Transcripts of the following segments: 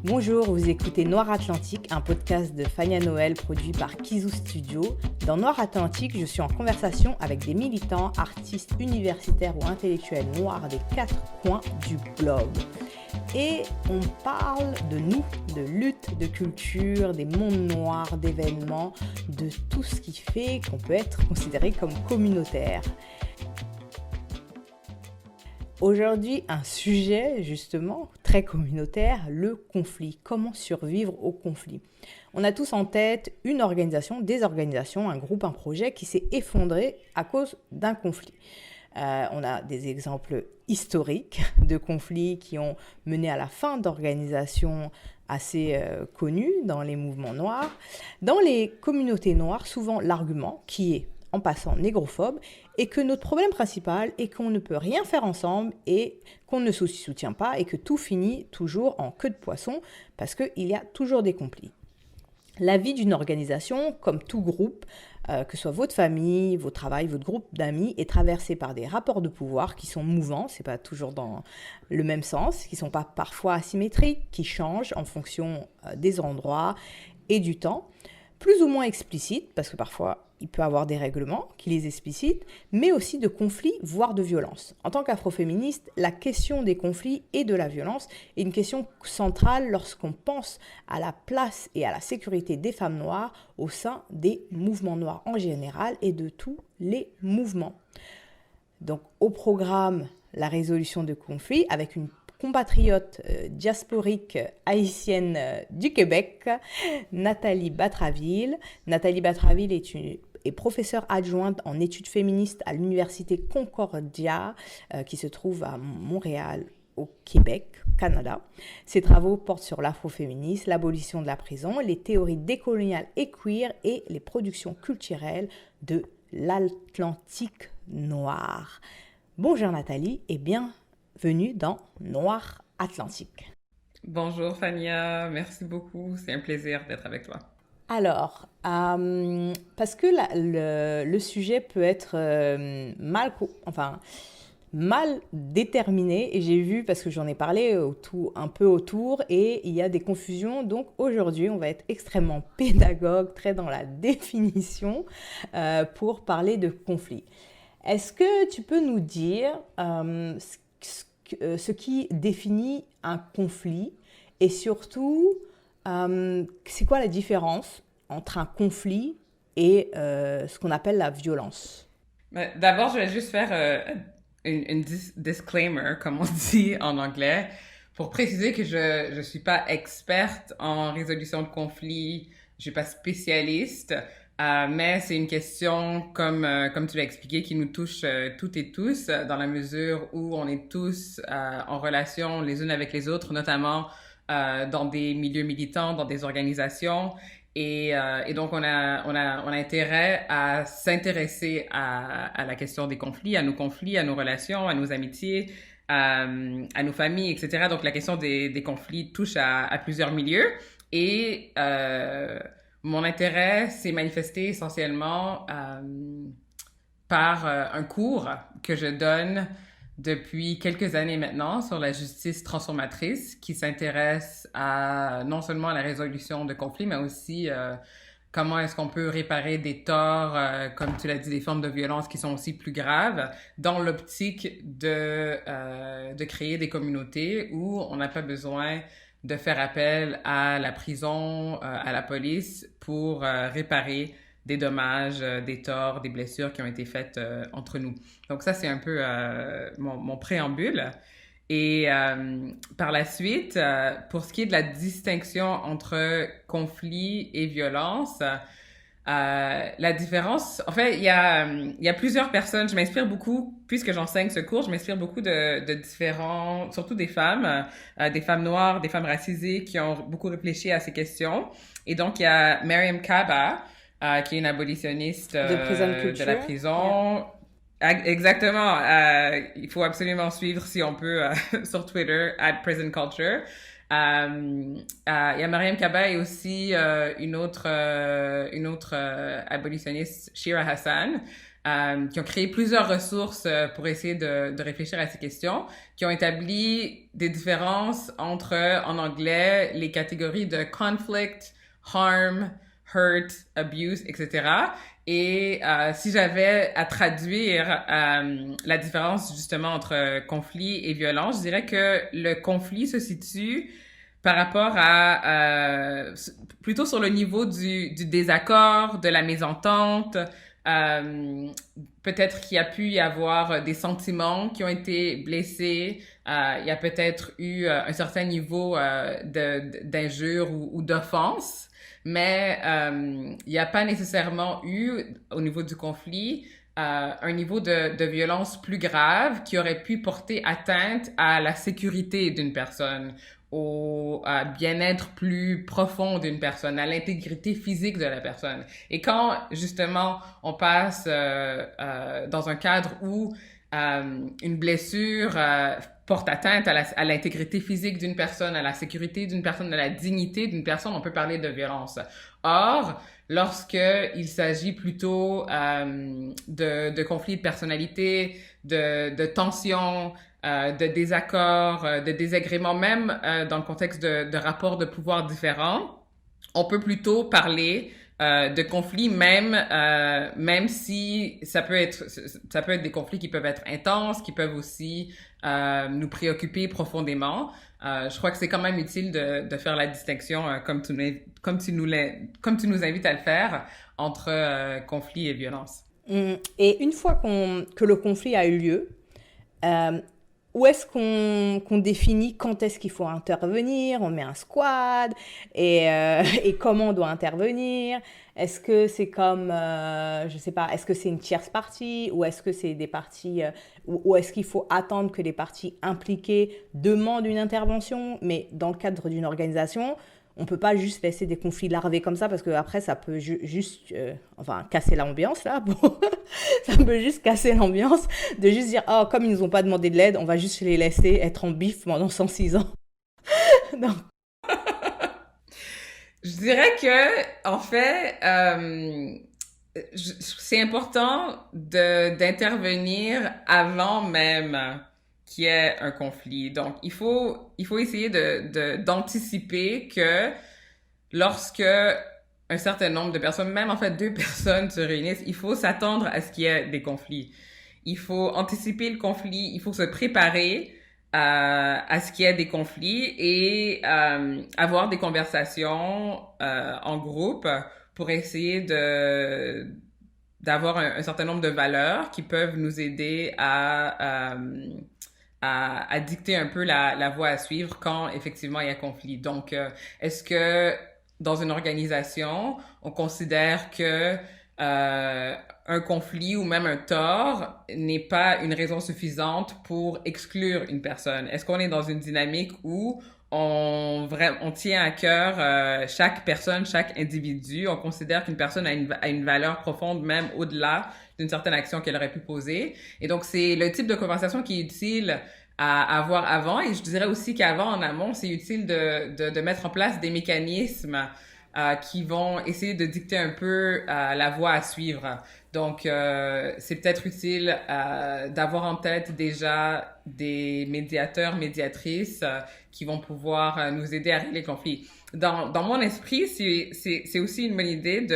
Bonjour, vous écoutez Noir Atlantique, un podcast de Fania Noël produit par Kizou Studio. Dans Noir Atlantique, je suis en conversation avec des militants, artistes, universitaires ou intellectuels noirs des quatre coins du globe. Et on parle de nous, de lutte, de culture, des mondes noirs, d'événements, de tout ce qui fait qu'on peut être considéré comme communautaire. Aujourd'hui, un sujet justement très communautaire, le conflit. Comment survivre au conflit? On a tous en tête une organisation, des organisations, un groupe, un projet qui s'est effondré à cause d'un conflit. On a des exemples historiques de conflits qui ont mené à la fin d'organisations assez connues dans les mouvements noirs. Dans les communautés noires, souvent l'argument qui est en passant négrophobe, et que notre problème principal est qu'on ne peut rien faire ensemble et qu'on ne se soutient pas et que tout finit toujours en queue de poisson parce qu'il y a toujours des conflits. La vie d'une organisation, comme tout groupe, que ce soit votre famille, votre travail, votre groupe d'amis, est traversée par des rapports de pouvoir qui sont mouvants, c'est pas toujours dans le même sens, qui sont pas parfois asymétriques, qui changent en fonction des endroits et du temps, plus ou moins explicites, parce que parfois il peut y avoir des règlements qui les explicitent, mais aussi de conflits, voire de violences. En tant qu'afroféministe, la question des conflits et de la violence est une question centrale lorsqu'on pense à la place et à la sécurité des femmes noires au sein des mouvements noirs en général et de tous les mouvements. Donc au programme, la résolution de conflits avec une compatriote diasporique haïtienne du Québec, Nathalie Batraville. Nathalie Batraville est professeure adjointe en études féministes à l'université Concordia, qui se trouve à Montréal, au Québec, Canada. Ses travaux portent sur l'afroféminisme, l'abolition de la prison, les théories décoloniales et queer et les productions culturelles de l'Atlantique noir. Bonjour Nathalie et bienvenue dans Noir Atlantique. Bonjour Fania, merci beaucoup, c'est un plaisir d'être avec toi. Alors, parce que le sujet peut être mal déterminé, et j'ai vu, parce que j'en ai parlé un peu autour, et il y a des confusions, donc aujourd'hui on va être extrêmement pédagogue, très dans la définition, pour parler de conflit. Est-ce que tu peux nous dire ce qui définit un conflit et surtout, c'est quoi la différence entre un conflit et ce qu'on appelle la violence? D'abord, je vais juste faire une disclaimer, comme on dit en anglais, pour préciser que je ne suis pas experte en résolution de conflits, je ne suis pas spécialiste, mais c'est une question, comme tu l'as expliqué, qui nous touche toutes et tous, dans la mesure où on est tous en relation les unes avec les autres, notamment dans des milieux militants, dans des organisations. Et donc, on a intérêt à s'intéresser à la question des conflits, à nos relations, à nos amitiés, à nos familles, etc. Donc, la question des conflits touche à plusieurs milieux. Et mon intérêt s'est manifesté essentiellement par un cours que je donne depuis quelques années maintenant sur la justice transformatrice qui s'intéresse à non seulement à la résolution de conflits, mais aussi comment est-ce qu'on peut réparer des torts, comme tu l'as dit, des formes de violence qui sont aussi plus graves, dans l'optique de créer des communautés où on n'a pas besoin de faire appel à la prison, à la police pour réparer des dommages, des torts, des blessures qui ont été faites entre nous. Donc ça, c'est un peu mon préambule. Et par la suite, pour ce qui est de la distinction entre conflit et violence, la différence, en fait, il y a plusieurs personnes. Je m'inspire beaucoup, puisque j'enseigne ce cours, je m'inspire beaucoup de différents, surtout des femmes noires, des femmes racisées qui ont beaucoup réfléchi à ces questions. Et donc, il y a Mariame Kaba, qui est une abolitionniste de la prison. Yeah. Exactement. Il faut absolument suivre, si on peut, sur Twitter, @prisonculture. Il y a Mariame Kaba et aussi une autre abolitionniste, Shira Hassan, qui ont créé plusieurs ressources pour essayer de réfléchir à ces questions, qui ont établi des différences entre, en anglais, les catégories de conflict, harm, hurt, abuse, etc. Et si j'avais à traduire la différence justement entre conflit et violence, je dirais que le conflit se situe par rapport à plutôt sur le niveau du désaccord, de la mésentente. Peut-être qu'il y a pu y avoir des sentiments qui ont été blessés. Il y a peut-être eu un certain niveau d'injure ou d'offense. Mais il n'y a pas nécessairement eu, au niveau du conflit, un niveau de violence plus grave qui aurait pu porter atteinte à la sécurité d'une personne, au bien-être plus profond d'une personne, à l'intégrité physique de la personne. Et quand, justement, on passe dans un cadre où une blessure porte atteinte à l'intégrité physique d'une personne, à la sécurité d'une personne, à la dignité d'une personne, on peut parler de violence. Or, lorsque il s'agit plutôt de conflits de personnalité, de tensions, de désaccords, de désagréments, même dans le contexte de rapports de pouvoir différents, on peut plutôt parler de conflits, même si ça peut être des conflits qui peuvent être intenses, qui peuvent aussi nous préoccuper profondément. Je crois que c'est quand même utile de faire la distinction, comme tu nous invites à le faire, entre conflit et violence. Et une fois que le conflit a eu lieu, où est-ce qu'on définit quand est-ce qu'il faut intervenir? On met un squad et comment on doit intervenir? Est-ce que c'est comme, je sais pas, est-ce que c'est une tierce partie ou est-ce que c'est des parties, ou est-ce qu'il faut attendre que les parties impliquées demandent une intervention? Mais dans le cadre d'une organisation, on peut pas juste laisser des conflits larver comme ça parce que après ça peut juste casser l'ambiance là. Bon, ça peut juste casser l'ambiance de juste dire oh comme ils nous ont pas demandé de l'aide, on va juste les laisser être en bif pendant 106 ans. Non. Je dirais que en fait c'est important d'intervenir avant même qu'il y ait un conflit. Donc, il faut essayer d'anticiper que lorsque un certain nombre de personnes, même en fait 2 personnes se réunissent, il faut s'attendre à ce qu'il y ait des conflits. Il faut anticiper le conflit, il faut se préparer à ce qu'il y ait des conflits et avoir des conversations en groupe pour essayer d'avoir un certain nombre de valeurs qui peuvent nous aider à dicter un peu la voie à suivre quand effectivement il y a conflit. Donc, est-ce que dans une organisation, on considère que un conflit ou même un tort n'est pas une raison suffisante pour exclure une personne? Est-ce qu'on est dans une dynamique où on tient à cœur chaque personne, chaque individu? On considère qu'une personne a une valeur profonde même au-delà d'une certaine action qu'elle aurait pu poser. Et donc, c'est le type de conversation qui est utile à avoir avant. Et je dirais aussi qu'avant, en amont, c'est utile de mettre en place des mécanismes qui vont essayer de dicter un peu la voie à suivre. Donc, c'est peut-être utile d'avoir en tête déjà des médiateurs, médiatrices qui vont pouvoir nous aider à régler les conflits. Dans mon esprit, c'est aussi une bonne idée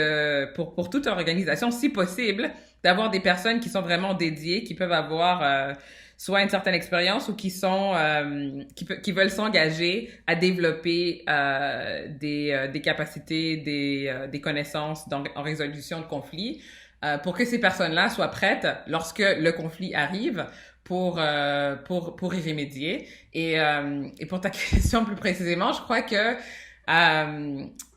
pour toute organisation, si possible, d'avoir des personnes qui sont vraiment dédiées, qui peuvent avoir soit une certaine expérience ou qui veulent s'engager à développer des capacités, des connaissances en résolution de conflits, pour que ces personnes-là soient prêtes lorsque le conflit arrive pour y remédier. Et pour ta question plus précisément, je crois que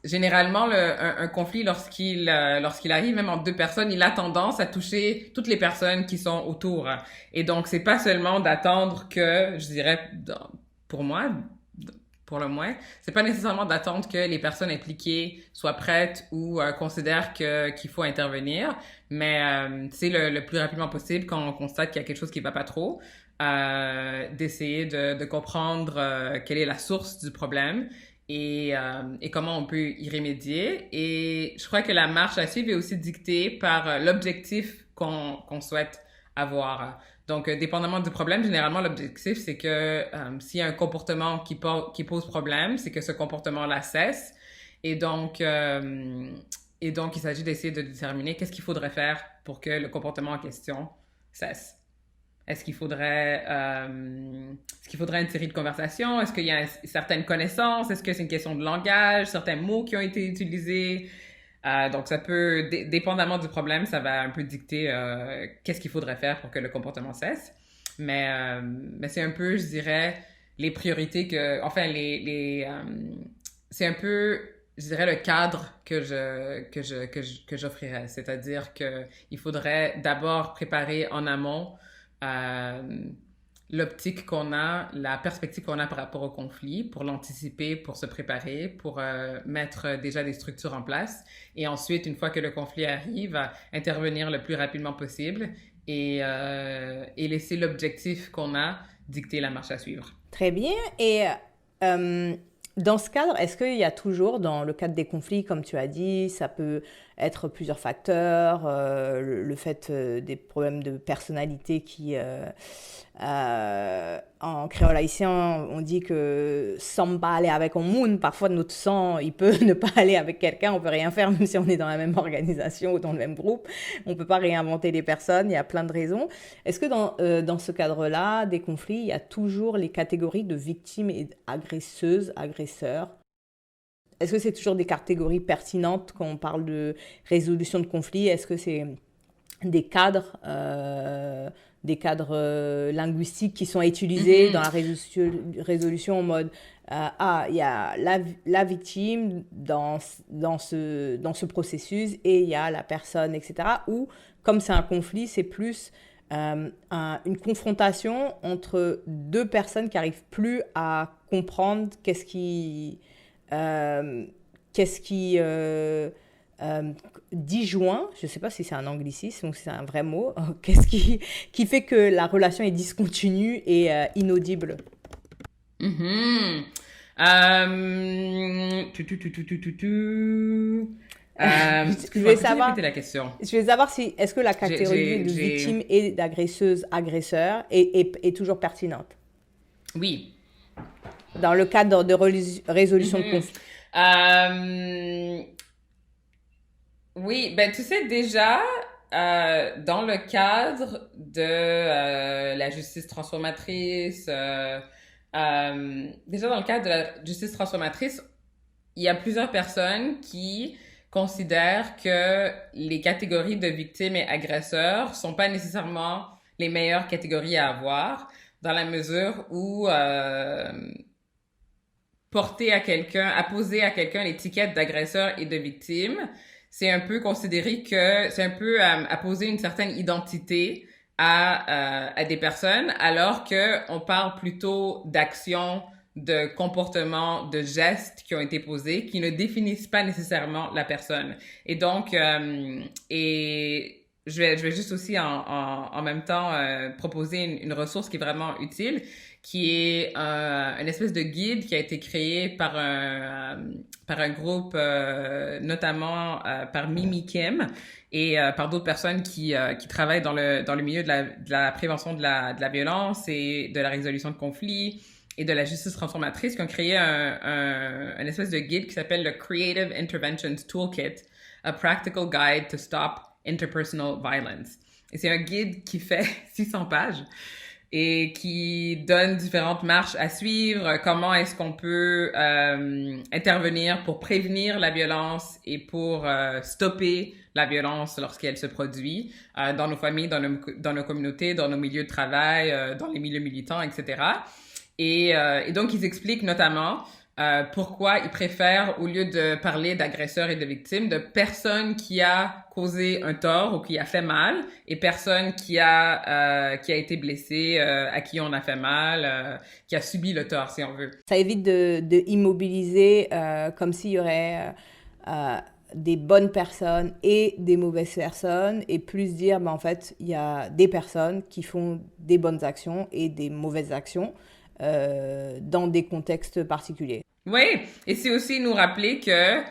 généralement un conflit lorsqu'il arrive même entre 2 personnes, il a tendance à toucher toutes les personnes qui sont autour. Et donc c'est pas seulement d'attendre que, je dirais, pour moi, pour le moins, c'est pas nécessairement d'attendre que les personnes impliquées soient prêtes ou considèrent qu'il faut intervenir, mais c'est le plus rapidement possible quand on constate qu'il y a quelque chose qui va pas trop, d'essayer de comprendre quelle est la source du problème et comment on peut y remédier. Et je crois que la marche à suivre est aussi dictée par l'objectif qu'on souhaite avoir. Donc, dépendamment du problème, généralement, l'objectif, c'est que s'il y a un comportement qui pose problème, c'est que ce comportement-là cesse. Et donc, il s'agit d'essayer de déterminer qu'est-ce qu'il faudrait faire pour que le comportement en question cesse. Est-ce qu'il faudrait une série de conversations? Est-ce qu'il y a certaines connaissances? Est-ce que c'est une question de langage? Certains mots qui ont été utilisés? Donc, ça peut, dépendamment du problème, ça va un peu dicter qu'est-ce qu'il faudrait faire pour que le comportement cesse. Mais c'est un peu, je dirais, les priorités c'est un peu, je dirais, le cadre que j'offrirais. C'est-à-dire qu'il faudrait d'abord préparer en amont l'optique qu'on a, la perspective qu'on a par rapport au conflit, pour l'anticiper, pour se préparer, pour mettre déjà des structures en place. Et ensuite, une fois que le conflit arrive, intervenir le plus rapidement possible et laisser l'objectif qu'on a dicter la marche à suivre. Très bien. Et dans ce cadre, est-ce qu'il y a toujours, dans le cadre des conflits, comme tu as dit, ça peut être plusieurs facteurs, le fait des problèmes de personnalité qui, en créole haïtien, on dit que sans pas aller avec un monde, parfois notre sang, il peut ne pas aller avec quelqu'un, on peut rien faire, même si on est dans la même organisation ou dans le même groupe, on peut pas réinventer les personnes, il y a plein de raisons. Est-ce que dans ce cadre-là, des conflits, il y a toujours les catégories de victimes et agresseuses, agresseurs? Est-ce que c'est toujours des catégories pertinentes quand on parle de résolution de conflits? Est-ce que c'est des cadres linguistiques qui sont utilisés dans la résolution en mode il y a la victime dans ce processus et il y a la personne, etc. Ou comme c'est un conflit, c'est plus une confrontation entre deux personnes qui n'arrivent plus à comprendre qu'est-ce qui disjoint, je ne sais pas si c'est un anglicisme ou si c'est un vrai mot, qu'est-ce qui fait que la relation est discontinue et inaudible? Mm-hmm. Je vais savoir, la question. Je vais savoir si est-ce que la catégorie de victime et d'agresseuse agresseur est toujours pertinente. Oui. Dans le cadre de résolution de conflit. Oui, ben tu sais déjà, dans le cadre de la justice transformatrice, déjà dans le cadre de la justice transformatrice, il y a plusieurs personnes qui considèrent que les catégories de victimes et agresseurs sont pas nécessairement les meilleures catégories à avoir, dans la mesure où apposer à quelqu'un l'étiquette d'agresseur et de victime, c'est un peu considéré que c'est un peu apposer une certaine identité à des personnes, alors que on parle plutôt d'actions, de comportements, de gestes qui ont été posés, qui ne définissent pas nécessairement la personne. Et donc, et je vais juste aussi en même temps proposer une ressource qui est vraiment utile, qui est une espèce de guide qui a été créé par un groupe, notamment par Mimi Kim et par d'autres personnes qui travaillent dans le milieu de la prévention de la violence et de la résolution de conflits et de la justice transformatrice, qui ont créé un espèce de guide qui s'appelle le Creative Interventions Toolkit, A Practical Guide to Stop Interpersonal Violence. Et c'est un guide qui fait 600 pages et qui donne différentes marches à suivre, comment est-ce qu'on peut intervenir pour prévenir la violence et pour stopper la violence lorsqu'elle se produit dans nos familles, dans nos communautés, dans nos milieux de travail, dans les milieux militants, etc. Et donc, ils expliquent notamment pourquoi ils préfèrent, au lieu de parler d'agresseurs et de victimes, de personne qui a causé un tort ou qui a fait mal, et personne qui a été blessée, à qui on a fait mal, qui a subi le tort, si on veut. Ça évite de immobiliser comme s'il y aurait des bonnes personnes et des mauvaises personnes, et plus dire, en fait, il y a des personnes qui font des bonnes actions et des mauvaises actions dans des contextes particuliers. Oui, et c'est aussi nous rappeler que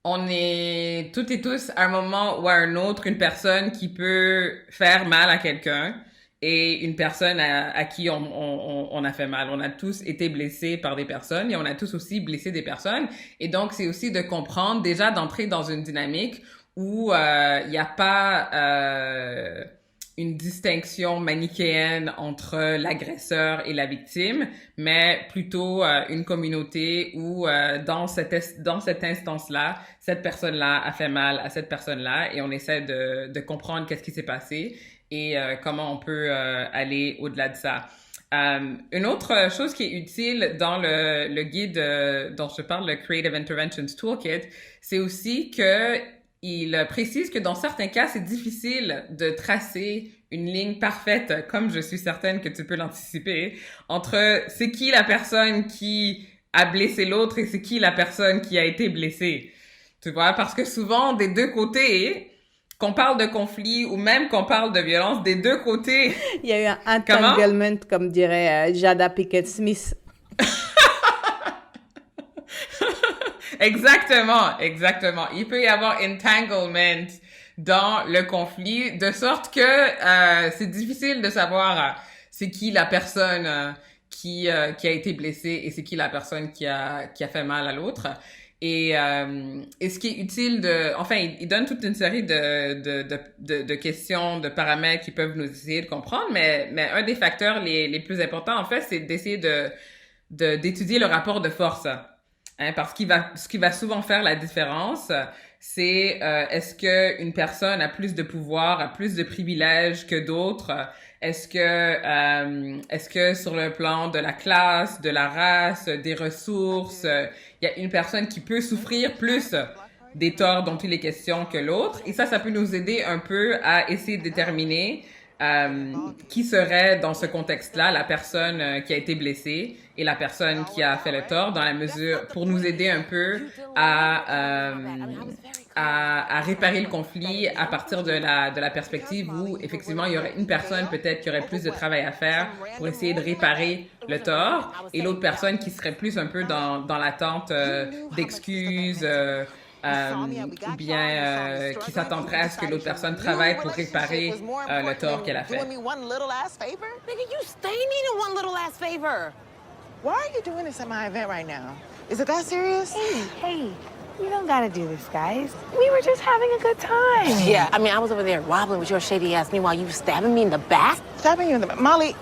on est toutes et tous à un moment ou à un autre une personne qui peut faire mal à quelqu'un et une personne à qui on a fait mal. On a tous été blessés par des personnes et on a tous aussi blessé des personnes. Et donc, c'est aussi de comprendre, déjà d'entrer dans une dynamique où il n'y a pas une distinction manichéenne entre l'agresseur et la victime, mais plutôt une communauté où dans cette instance-là, cette personne-là a fait mal à cette personne-là et on essaie de comprendre qu'est-ce qui s'est passé et comment on peut aller au-delà de ça. Une autre chose qui est utile dans le guide dont je parle, le Creative Interventions Toolkit, c'est aussi que il précise que dans certains cas, c'est difficile de tracer une ligne parfaite, comme je suis certaine que tu peux l'anticiper, entre c'est qui la personne qui a blessé l'autre et c'est qui la personne qui a été blessée. Tu vois, parce que souvent, des deux côtés, qu'on parle de conflit ou même qu'on parle de violence, des deux côtés... Il y a eu un entanglement, comme dirait Jada Pinkett Smith. Exactement, exactement. Il peut y avoir entanglement dans le conflit, de sorte que c'est difficile de savoir c'est qui la personne qui a été blessée et c'est qui la personne qui a fait mal à l'autre. Et ce qui est utile enfin, il donne toute une série de questions, de paramètres qui peuvent nous essayer de comprendre, mais un des facteurs les plus importants, en fait, c'est d'essayer d'étudier le rapport de force. Hein, parce ce qui va souvent faire la différence, c'est est-ce que une personne a plus de pouvoir, a plus de privilèges que d'autres? Est-ce que sur le plan de la classe, de la race, des ressources, il y a une personne qui peut souffrir plus des torts dont il est question que l'autre? Et ça peut nous aider un peu à essayer de déterminer qui serait dans ce contexte-là la personne qui a été blessée et la personne qui a fait le tort, dans la mesure pour nous aider un peu à réparer le conflit à partir de la perspective où effectivement il y aurait une personne peut-être qui aurait plus de travail à faire pour essayer de réparer le tort et l'autre personne qui serait plus un peu dans l'attente d'excuses ou bien qui s'attendrait à ce que l'autre personne travaille pour réparer le tort qu'elle a fait. Why are you doing this at my event right now? Is it that serious? Hey, you don't gotta do this, guys. We were just having a good time. Yeah, I mean, I was over there wobbling with your shady ass. Meanwhile, you stabbing me in the back? Stabbing you in the back? Molly,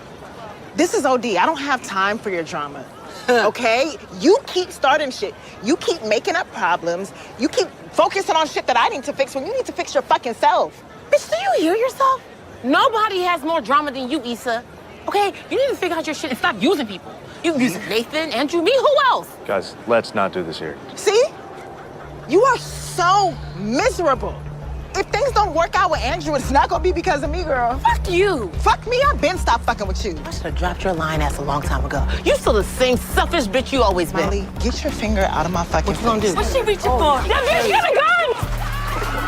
this is OD. I don't have time for your drama. Okay? You keep starting shit. You keep making up problems. You keep focusing on shit that I need to fix when you need to fix your fucking self. Bitch, do you hear yourself? Nobody has more drama than you, Issa. Okay? You need to figure out your shit and stop using people. You use Nathan, Andrew, me, who else? Guys, let's not do this here. See? You are so miserable. If things don't work out with Andrew, it's not gonna be because of me, girl. Fuck you. Fuck me, I've been stopped fucking with you. I should have dropped your lying ass a long time ago. You still the same selfish bitch you always been. Molly, get your finger out of my fucking face. What you gonna do? What's she reaching for? That bitch got a gun!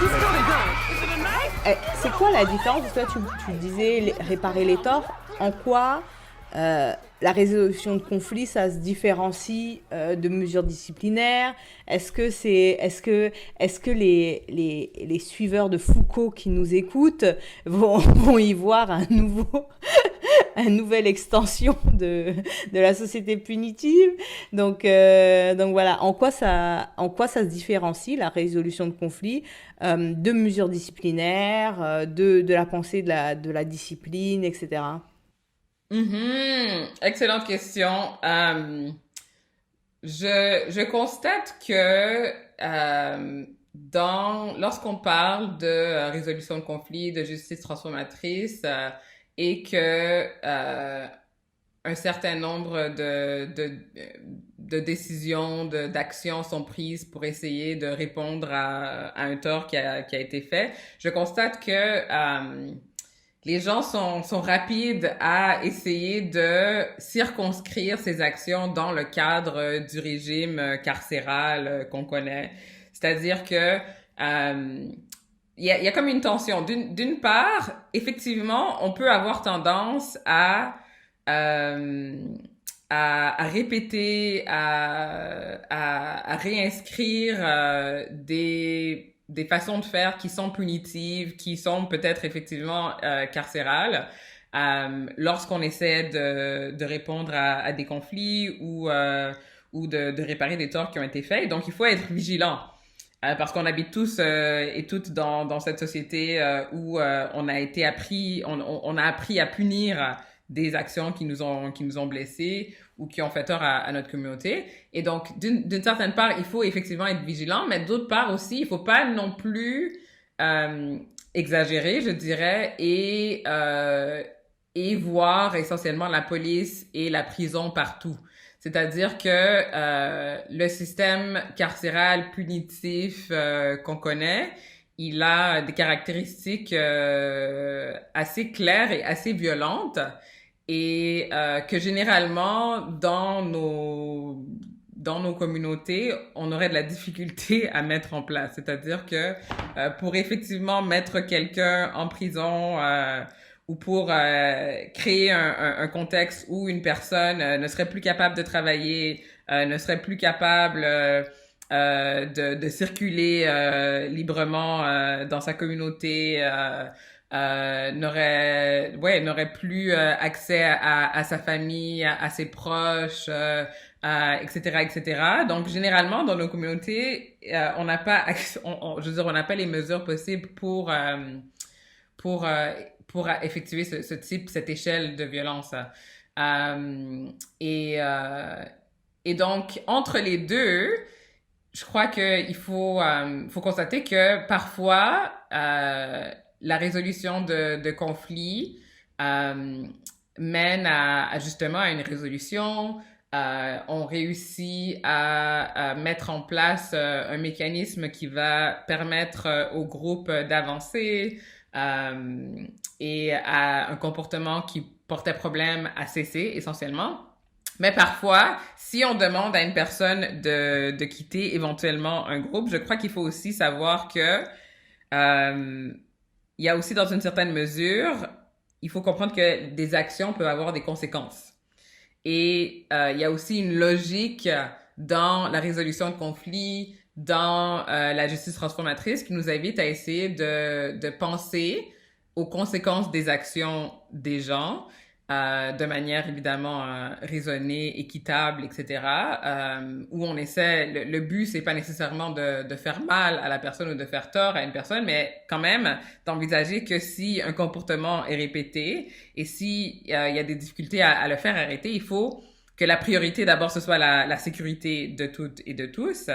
He's got a gun. Is it a knife? C'est quoi la différence? Toi, tu disais réparer les torts. En quoi la résolution de conflits, ça se différencie de mesures disciplinaires? Est-ce que les suiveurs de Foucault qui nous écoutent vont y voir une nouvelle extension de la société punitive? Donc voilà, en quoi ça se différencie, la résolution de conflits, de mesures disciplinaires, de la pensée de la discipline, etc. Excellente question. Je constate que lorsqu'on parle de résolution de conflits, de justice transformatrice, et que un certain nombre de décisions, d'actions sont prises pour essayer de répondre à un tort qui a été fait, je constate que les gens sont rapides à essayer de circonscrire ces actions dans le cadre du régime carcéral qu'on connaît. C'est-à-dire que il y a comme une tension. D'une part, effectivement, on peut avoir tendance à à répéter, à réinscrire des façons de faire qui sont punitives, qui sont peut-être effectivement carcérales, lorsqu'on essaie de répondre à des conflits ou de réparer des torts qui ont été faits. Donc, il faut être vigilant. Parce qu'on habite tous et toutes dans cette société où on a appris à punir des actions qui nous ont blessés ou qui ont fait tort à notre communauté. Et donc, d'une certaine part, il faut effectivement être vigilant, mais d'autre part aussi, il faut pas non plus exagérer, je dirais, et voir essentiellement la police et la prison partout. C'est-à-dire que le système carcéral punitif qu'on connaît, il a des caractéristiques assez claires et assez violentes et que généralement, dans nos communautés, on aurait de la difficulté à mettre en place. C'est-à-dire que pour effectivement mettre quelqu'un en prison ou pour créer un contexte où une personne ne serait plus capable de travailler, ne serait plus capable de circuler librement dans sa communauté, n'aurait plus accès à sa famille, à ses proches, etc., etc. Donc, généralement, dans nos communautés, on n'a pas, je veux dire, on n'a pas les mesures possibles pour effectuer cette échelle de violence. Et donc, entre les deux, je crois qu'il faut constater que parfois, la résolution de conflits mène justement à une résolution. On réussit à mettre en place un mécanisme qui va permettre au groupe d'avancer et à un comportement qui portait problème à cesser essentiellement. Mais parfois, si on demande à une personne de quitter éventuellement un groupe, je crois qu'il faut aussi savoir que il y a aussi dans une certaine mesure, il faut comprendre que des actions peuvent avoir des conséquences. Et il y a aussi une logique dans la résolution de conflits, dans la justice transformatrice qui nous invite à essayer de penser aux conséquences des actions des gens de manière évidemment raisonnée, équitable, etc. Où on essaie, le but c'est pas nécessairement de faire mal à la personne ou de faire tort à une personne, mais quand même d'envisager que si un comportement est répété et si il y a des difficultés à le faire arrêter, il faut que la priorité d'abord ce soit la sécurité de toutes et de tous,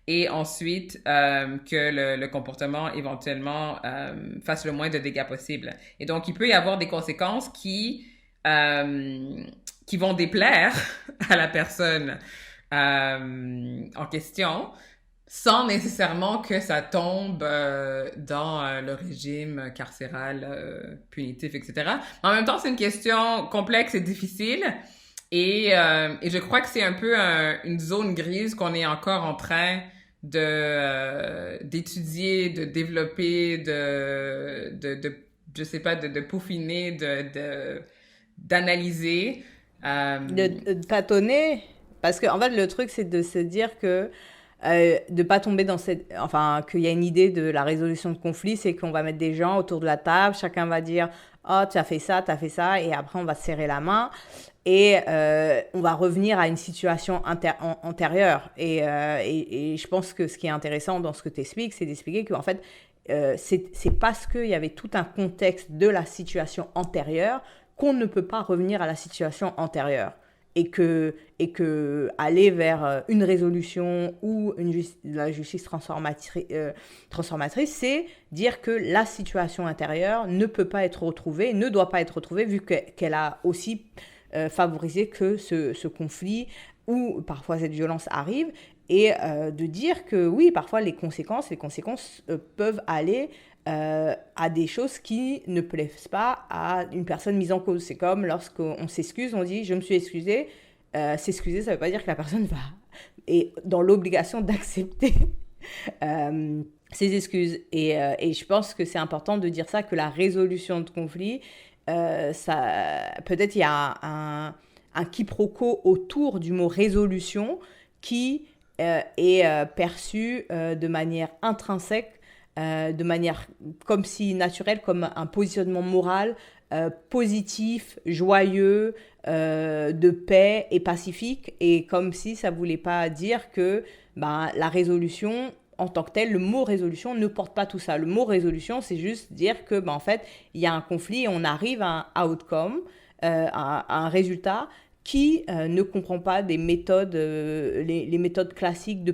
et ensuite que le comportement éventuellement fasse le moins de dégâts possible. Et donc il peut y avoir des conséquences qui vont déplaire à la personne en question, sans nécessairement que ça tombe dans le régime carcéral punitif, etc. Mais en même temps, c'est une question complexe et difficile, et je crois que c'est un peu une zone grise qu'on est encore en train d'étudier, de développer, je sais pas, de peaufiner, d'analyser. De tâtonner, parce que en fait le truc c'est de se dire que de pas tomber dans enfin qu'il y a une idée de la résolution de conflit, c'est qu'on va mettre des gens autour de la table, chacun va dire oh tu as fait ça, et après on va se serrer la main et on va revenir à une situation antérieure et je pense que ce qui est intéressant dans ce que tu expliques, c'est d'expliquer qu'en fait c'est parce qu'il y avait tout un contexte de la situation antérieure qu'on ne peut pas revenir à la situation antérieure. Et que aller vers une résolution ou la justice transformatrice, c'est dire que la situation intérieure ne peut pas être retrouvée, ne doit pas être retrouvée, vu qu'elle a aussi favorisé que ce conflit ou parfois cette violence arrive, et de dire que oui, parfois les conséquences peuvent aller à des choses qui ne plaisent pas à une personne mise en cause. C'est comme lorsqu'on s'excuse, on dit « je me suis excusé ». S'excuser, ça ne veut pas dire que la personne est dans l'obligation d'accepter ses excuses. Et je pense que c'est important de dire ça, que la résolution de conflit, peut-être il y a un un quiproquo autour du mot résolution qui est perçu de manière intrinsèque, de manière comme si naturelle, comme un positionnement moral positif, joyeux, de paix et pacifique, et comme si ça ne voulait pas dire que la résolution en tant que telle, le mot résolution ne porte pas tout ça. Le mot résolution, c'est juste dire que en fait, il y a un conflit et on arrive à un outcome, à un résultat qui ne comprend pas des méthodes, les méthodes classiques de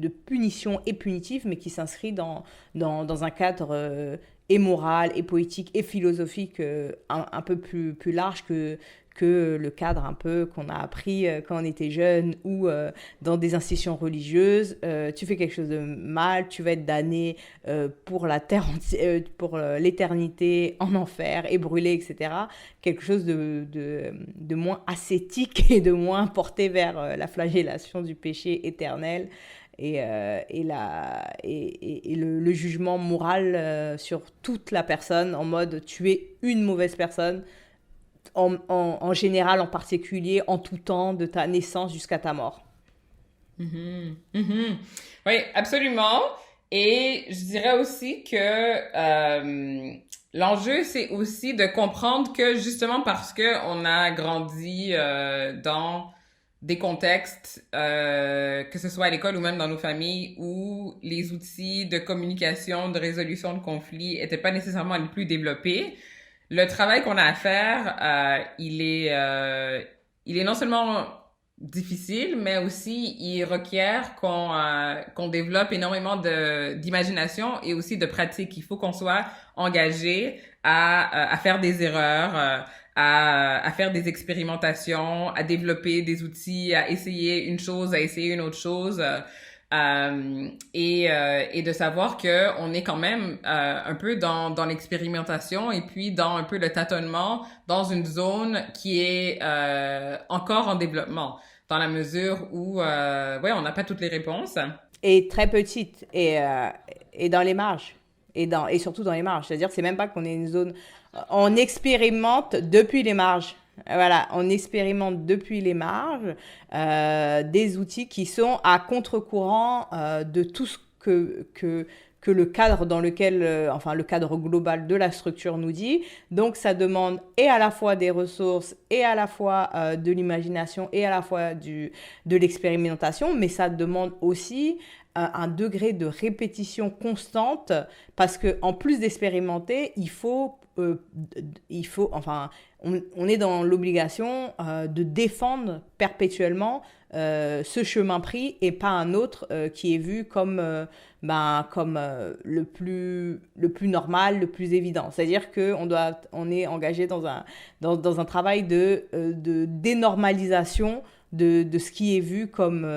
punition et punitive, mais qui s'inscrit dans un cadre et moral, et poétique, et philosophique un peu plus large que le cadre un peu qu'on a appris quand on était jeune ou dans des institutions religieuses. Tu fais quelque chose de mal, tu vas être damné pour l'éternité en enfer et brûlé, etc. Quelque chose de moins ascétique et de moins porté vers la flagellation du péché éternel et le jugement moral sur toute la personne, en mode tu es une mauvaise personne, en général, en particulier, en tout temps, de ta naissance jusqu'à ta mort. Oui, absolument. Et je dirais aussi que l'enjeu, c'est aussi de comprendre que justement parce que on a grandi dans des contextes, que ce soit à l'école ou même dans nos familles, où les outils de communication, de résolution de conflits étaient pas nécessairement les plus développés. Le travail qu'on a à faire, il est non seulement difficile, mais aussi il requiert qu'on développe énormément d'imagination et aussi de pratique. Il faut qu'on soit engagé à faire des erreurs, à faire des expérimentations, à développer des outils, à essayer une chose, à essayer une autre chose. Et de savoir que on est quand même un peu dans l'expérimentation et puis dans un peu le tâtonnement dans une zone qui est encore en développement, dans la mesure où on n'a pas toutes les réponses. Et très petite, et dans les marges, et surtout dans les marges. C'est-à-dire que c'est même pas qu'on est une zone... On expérimente depuis les marges. Voilà, on expérimente depuis les marges des outils qui sont à contre-courant de tout ce que le cadre dans lequel, le cadre global de la structure nous dit. Donc, ça demande et à la fois des ressources, et à la fois de l'imagination, et à la fois de l'expérimentation, mais ça demande aussi un degré de répétition constante, parce que en plus d'expérimenter, on est dans l'obligation de défendre perpétuellement ce chemin pris et pas un autre qui est vu comme le plus normal, le plus évident. C'est-à-dire qu'on est engagé dans un travail de dénormalisation de ce qui est vu comme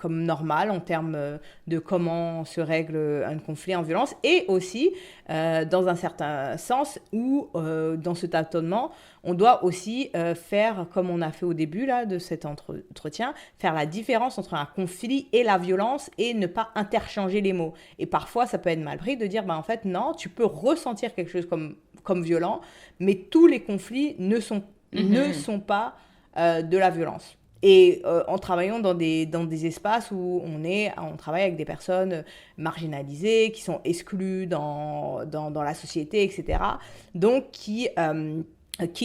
normal en termes de comment se règle un conflit en violence, et aussi dans un certain sens où dans ce tâtonnement on doit aussi faire, comme on a fait au début là, de cet entretien, faire la différence entre un conflit et la violence et ne pas interchanger les mots. Et parfois ça peut être mal pris de dire en fait non, tu peux ressentir quelque chose comme violent, mais tous les conflits ne sont pas de la violence. Et en travaillant dans des espaces où on travaille avec des personnes marginalisées, qui sont exclues dans la société, etc. Donc qui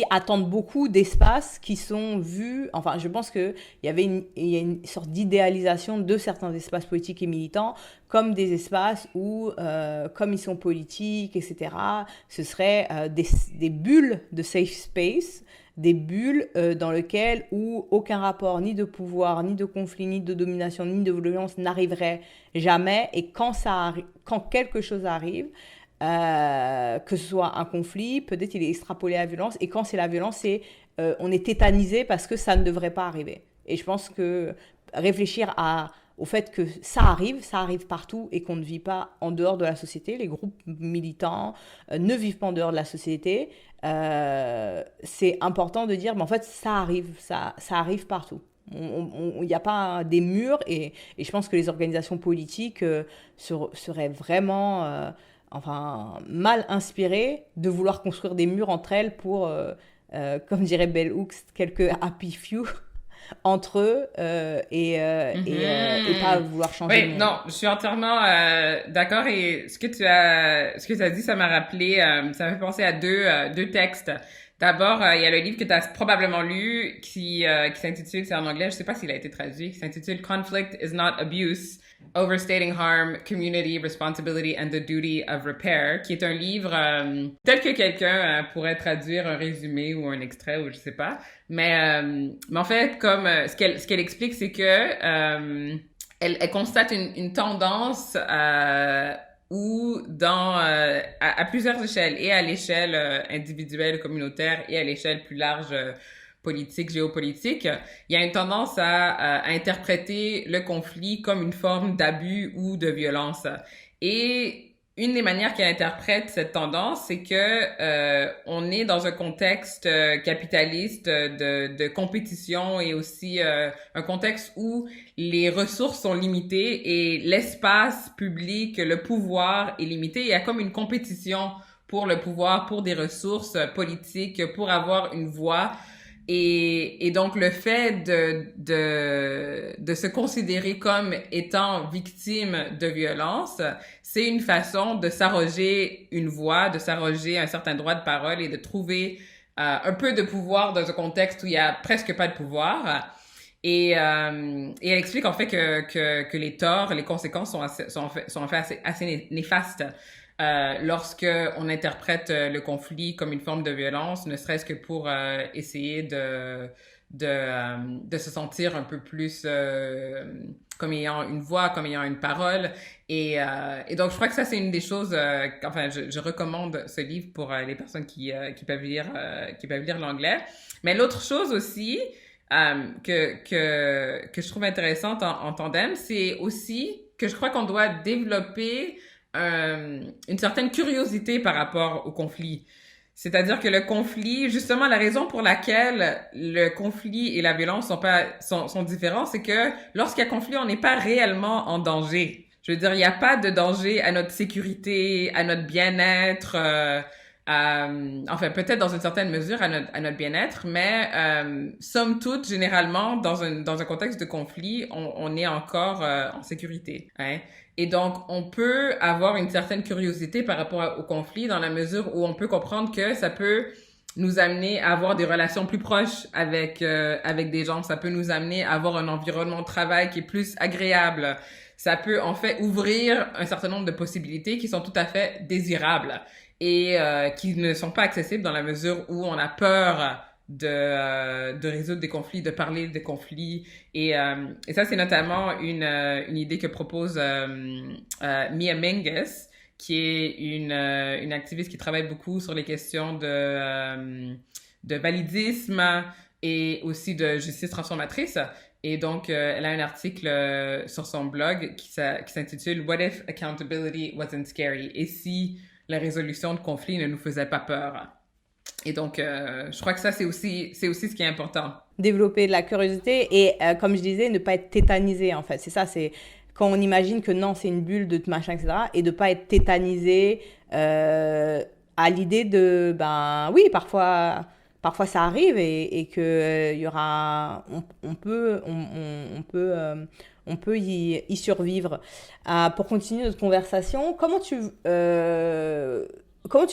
attendent beaucoup d'espaces qui sont vus... Enfin, je pense qu'il y a une sorte d'idéalisation de certains espaces politiques et militants comme des espaces où, comme ils sont politiques, etc., ce seraient des bulles de safe space, des bulles dans lesquelles où aucun rapport ni de pouvoir, ni de conflit, ni de domination, ni de violence n'arriverait jamais. Et quand quelque chose arrive, que ce soit un conflit, peut-être il est extrapolé à la violence. Et quand c'est la violence, on est tétanisé parce que ça ne devrait pas arriver. Et je pense que réfléchir au fait que ça arrive partout et qu'on ne vit pas en dehors de la société. Les groupes militants ne vivent pas en dehors de la société. C'est important de dire, en fait, ça arrive partout. Il n'y a pas des murs, et je pense que les organisations politiques seraient vraiment mal inspirées de vouloir construire des murs entre elles pour comme dirait Bell Hooks, quelques happy few entre eux et pas vouloir changer le Oui, monde. non, je suis entièrement d'accord et ce que tu as dit, ça m'a rappelé, ça m'a fait penser à deux textes. D'abord, il y a le livre que tu as probablement lu qui s'intitule, c'est en anglais, je sais pas s'il a été traduit, qui s'intitule Conflict is not abuse, Overstating Harm, Community Responsibility and the Duty of Repair, qui est un livre tel que quelqu'un pourrait traduire un résumé ou un extrait ou je sais pas. Mais en fait, comme ce qu'elle explique, c'est que elle constate une tendance où à plusieurs échelles, et à l'échelle individuelle, communautaire, et à l'échelle plus large politique, géopolitique, il y a une tendance à interpréter le conflit comme une forme d'abus ou de violence. Et une des manières qu'elle interprète cette tendance, c'est que on est dans un contexte capitaliste de compétition et aussi un contexte où les ressources sont limitées et l'espace public, le pouvoir est limité. Il y a comme une compétition pour le pouvoir, pour des ressources politiques, pour avoir une voix. Et donc le fait de se considérer comme étant victime de violence, c'est une façon de s'arroger une voix, de s'arroger un certain droit de parole et de trouver un peu de pouvoir dans un contexte où il y a presque pas de pouvoir. Et elle explique en fait que les torts, les conséquences sont en fait assez néfastes. Lorsque on interprète le conflit comme une forme de violence, ne serait-ce que pour essayer de se sentir un peu plus comme ayant une voix, comme ayant une parole. Et donc, je crois que ça, c'est une des choses... enfin, je recommande ce livre pour les personnes qui peuvent lire l'anglais. Mais l'autre chose aussi que je trouve intéressante en tandem, c'est aussi que je crois qu'on doit développer une certaine curiosité par rapport au conflit. C'est-à-dire que le conflit, justement, la raison pour laquelle le conflit et la violence sont différents, c'est que lorsqu'il y a conflit, on n'est pas réellement en danger. Je veux dire, il n'y a pas de danger à notre sécurité, à notre bien-être, enfin, peut-être dans une certaine mesure à notre bien-être, mais somme toute, généralement, dans un contexte de conflit, on est encore en sécurité. Hein? Et donc, on peut avoir une certaine curiosité par rapport au conflit dans la mesure où on peut comprendre que ça peut nous amener à avoir des relations plus proches avec des gens. Ça peut nous amener à avoir un environnement de travail qui est plus agréable. Ça peut, en fait, ouvrir un certain nombre de possibilités qui sont tout à fait désirables et qui ne sont pas accessibles dans la mesure où on a peur de résoudre des conflits, de parler des conflits. Et ça, c'est notamment une idée que propose Mia Mingus, qui est une activiste qui travaille beaucoup sur les questions de validisme et aussi de justice transformatrice. Et donc, elle a un article sur son blog qui s'intitule « What if accountability wasn't scary ?» Et si la résolution de conflits ne nous faisait pas peur? Et donc, je crois que ça, c'est aussi ce qui est important. Développer de la curiosité et, comme je disais, ne pas être tétanisé, en fait. C'est ça, c'est quand on imagine que non, c'est une bulle de machin, etc. Et de ne pas être tétanisé à l'idée de, ben oui, parfois ça arrive et que il y aura, on peut y survivre. Pour continuer notre conversation, comment tu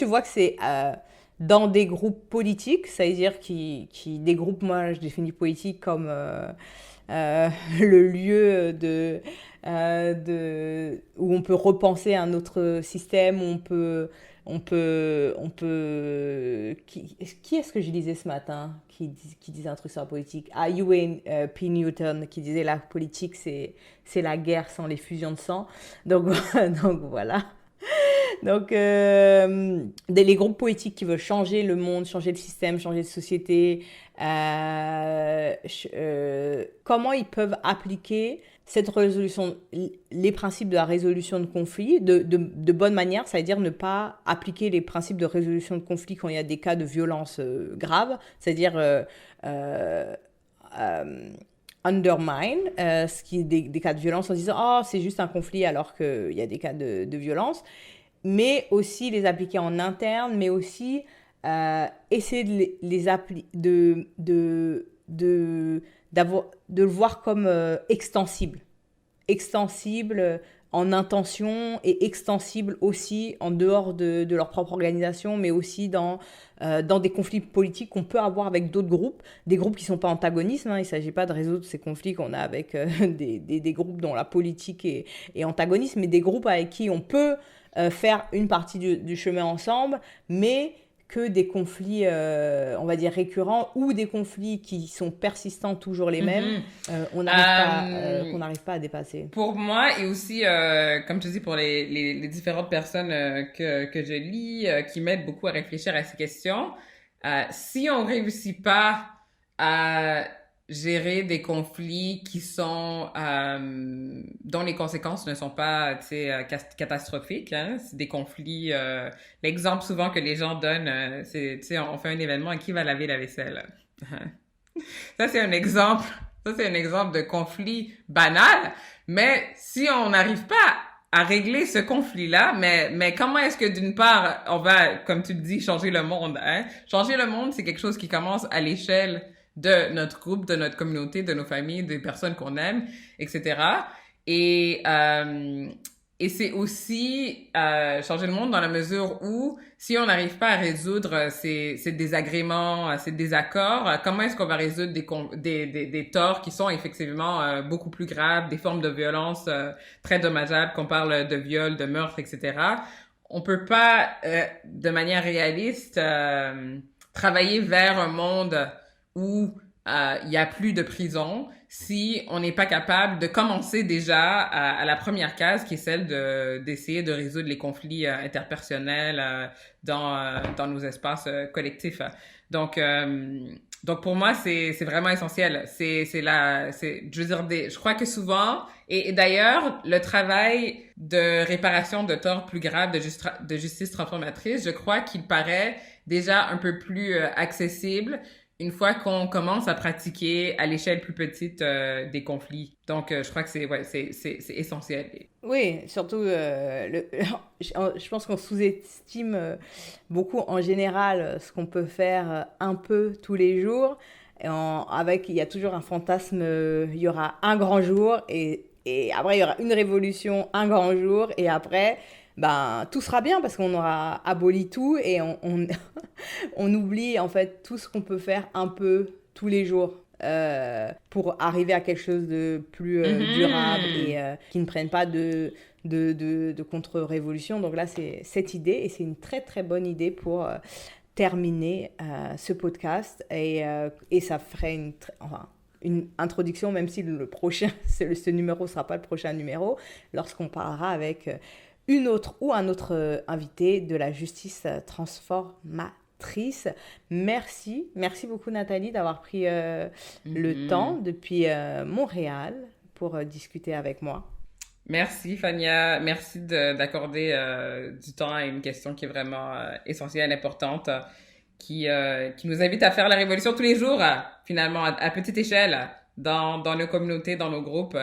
vois que c'est dans des groupes politiques, c'est-à-dire des groupes, moi je définis politique comme le lieu où on peut repenser un autre système, où on peut qui est-ce que je lisais ce matin qui disait un truc sur la politique? Ewan P. Newton qui disait la politique c'est la guerre sans les fusions de sang. Donc voilà. Donc, les groupes politiques qui veulent changer le monde, changer le système, changer de société, comment ils peuvent appliquer cette résolution, les principes de la résolution de conflits de bonne manière, c'est-à-dire ne pas appliquer les principes de résolution de conflits quand il y a des cas de violence graves, c'est-à-dire undermine ce qui est des cas de violence en disant « Oh, c'est juste un conflit » alors qu'il y a des cas de violence, mais aussi les appliquer en interne, mais aussi essayer de le voir comme extensible en intention et extensible aussi en dehors de leur propre organisation, mais aussi dans des conflits politiques qu'on peut avoir avec d'autres groupes, des groupes qui ne sont pas antagonistes. Il ne s'agit pas de résoudre ces conflits qu'on a avec des groupes dont la politique est antagoniste, mais des groupes avec qui on peut faire une partie du chemin ensemble, mais que des conflits, on va dire, récurrents ou des conflits qui sont persistants, toujours les mêmes, qu'on n'arrive pas à dépasser. Pour moi, et aussi, comme je dis, pour les différentes personnes que je lis, qui m'aident beaucoup à réfléchir à ces questions, si on réussit pas à gérer des conflits qui sont dont les conséquences ne sont pas catastrophiques, hein. C'est des conflits, l'exemple souvent que les gens donnent, c'est on fait un événement et qui va laver la vaisselle. Ça c'est un exemple de conflit banal, mais si on n'arrive pas à régler ce conflit-là, mais comment est-ce que d'une part on va, comme tu le dis, changer le monde, hein? Changer le monde, c'est quelque chose qui commence à l'échelle de notre groupe, de notre communauté, de nos familles, des personnes qu'on aime, etc. Et c'est aussi changer le monde dans la mesure où si on n'arrive pas à résoudre ces désagréments, ces désaccords, comment est-ce qu'on va résoudre des torts qui sont effectivement beaucoup plus graves, des formes de violence très dommageables, qu'on parle de viol, de meurtre, etc. On peut pas, de manière réaliste, travailler vers un monde où il y a plus de prison si on n'est pas capable de commencer déjà à la première case qui est celle d'essayer de résoudre les conflits interpersonnels dans nos espaces collectifs. Donc pour moi c'est vraiment essentiel. Je crois que souvent et d'ailleurs le travail de réparation de torts plus graves de justice transformatrice, je crois qu'il paraît déjà un peu plus accessible une fois qu'on commence à pratiquer à l'échelle plus petite des conflits. Donc, je crois que c'est essentiel. Oui, surtout, je pense qu'on sous-estime beaucoup en général ce qu'on peut faire un peu tous les jours. Il y a toujours un fantasme, il y aura un grand jour et après, il y aura une révolution, un grand jour et après... tout sera bien parce qu'on aura aboli tout et on oublie en fait tout ce qu'on peut faire un peu tous les jours pour arriver à quelque chose de plus durable et qui ne prenne pas de contre-révolution. Donc là, c'est cette idée et c'est une très très bonne idée pour terminer ce podcast et ça ferait une introduction, même si le prochain, ce numéro ne sera pas le prochain numéro, lorsqu'on parlera avec... une autre ou un autre invité de la justice transformatrice. Merci beaucoup Nathalie d'avoir pris le temps depuis Montréal pour discuter avec moi. Merci Fania, merci d'accorder du temps à une question qui est vraiment essentielle, importante, qui nous invite à faire la révolution tous les jours, finalement, à petite échelle, dans nos communautés, dans nos groupes.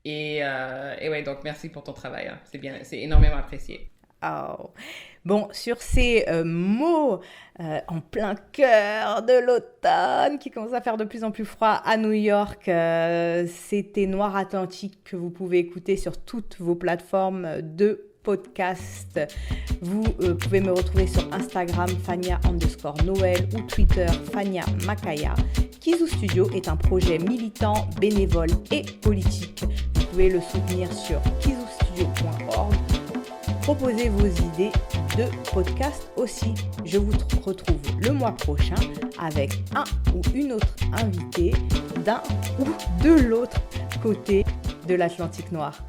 Et ouais, donc merci pour ton travail. Hein. C'est énormément apprécié. Oh. Bon, sur ces mots en plein cœur de l'automne qui commence à faire de plus en plus froid à New York, c'était Noir Atlantique que vous pouvez écouter sur toutes vos plateformes de podcast. Vous pouvez me retrouver sur Instagram Fania_Noël ou Twitter Fania Makaya. Kizu Studio est un projet militant, bénévole et politique. Vous pouvez le soutenir sur kizustudio.org. Proposez vos idées de podcast aussi. Je vous retrouve le mois prochain avec un ou une autre invitée d'un ou de l'autre côté de l'Atlantique noir.